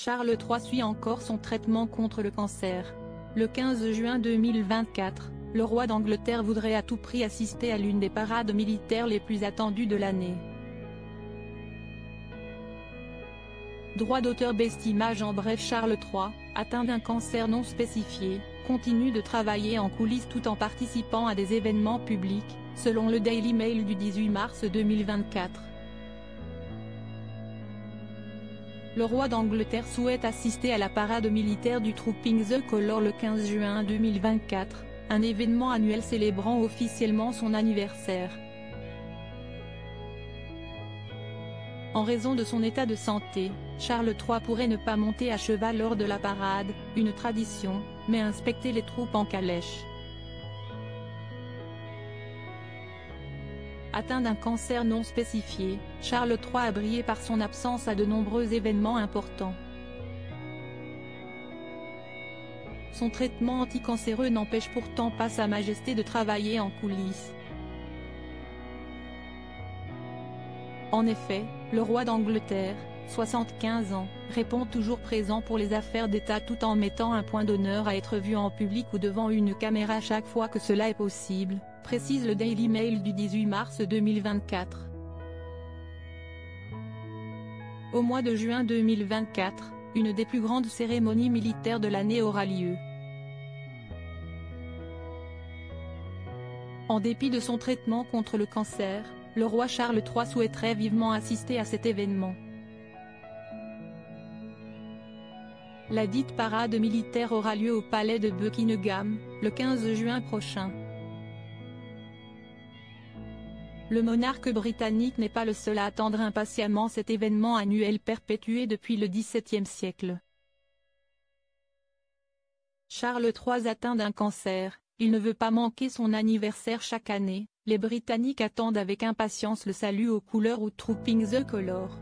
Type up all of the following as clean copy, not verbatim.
Charles III suit encore son traitement contre le cancer. Le 15 juin 2024, le roi d'Angleterre voudrait à tout prix assister à l'une des parades militaires les plus attendues de l'année. Droit d'auteur Bestimage. En bref, Charles III, atteint d'un cancer non spécifié, continue de travailler en coulisses tout en participant à des événements publics, selon le Daily Mail du 18 mars 2024. Le roi d'Angleterre souhaite assister à la parade militaire du Trooping the Colour le 15 juin 2024, un événement annuel célébrant officiellement son anniversaire. En raison de son état de santé, Charles III pourrait ne pas monter à cheval lors de la parade, une tradition, mais inspecter les troupes en calèche. Atteint d'un cancer non spécifié, Charles III a brillé par son absence à de nombreux événements importants. Son traitement anticancéreux n'empêche pourtant pas Sa Majesté de travailler en coulisses. En effet, le roi d'Angleterre, 75 ans, répond toujours présent pour les affaires d'État tout en mettant un point d'honneur à être vu en public ou devant une caméra chaque fois que cela est possible, précise le Daily Mail du 18 mars 2024. Au mois de juin 2024, une des plus grandes cérémonies militaires de l'année aura lieu. En dépit de son traitement contre le cancer, le roi Charles III souhaiterait vivement assister à cet événement. La dite parade militaire aura lieu au palais de Buckingham, le 15 juin prochain. Le monarque britannique n'est pas le seul à attendre impatiemment cet événement annuel perpétué depuis le XVIIe siècle. Charles III atteint d'un cancer, il ne veut pas manquer son anniversaire chaque année, les Britanniques attendent avec impatience le salut aux couleurs ou Trooping the Colour.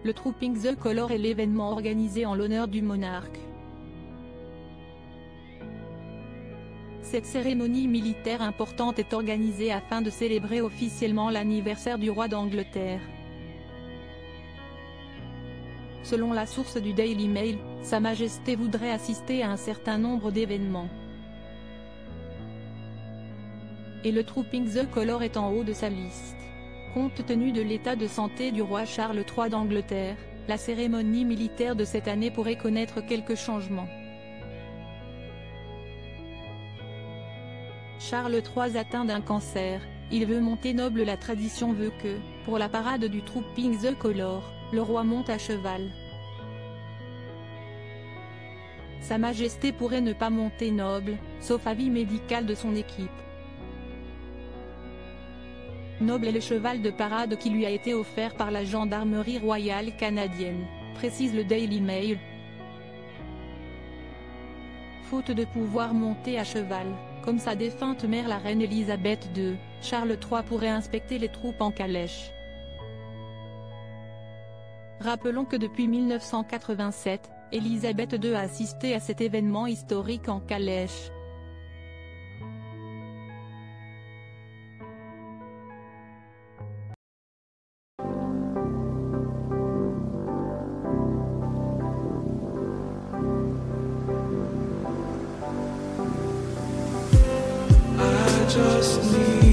Le Trooping the Colour est l'événement organisé en l'honneur du monarque. Cette cérémonie militaire importante est organisée afin de célébrer officiellement l'anniversaire du roi d'Angleterre. Selon la source du Daily Mail, Sa Majesté voudrait assister à un certain nombre d'événements. Et le Trooping the Colour est en haut de sa liste. Compte tenu de l'état de santé du roi Charles III d'Angleterre, la cérémonie militaire de cette année pourrait connaître quelques changements. Charles III atteint d'un cancer, il veut monter noble. La tradition veut que, pour la parade du Trooping the Colour, le roi monte à cheval. Sa Majesté pourrait ne pas monter noble, sauf avis médical de son équipe. Noble est le cheval de parade qui lui a été offert par la Gendarmerie royale canadienne, précise le Daily Mail. Faute de pouvoir monter à cheval, comme sa défunte mère la reine Elisabeth II, Charles III pourrait inspecter les troupes en calèche. Rappelons que depuis 1987, Elisabeth II a assisté à cet événement historique en calèche. Just need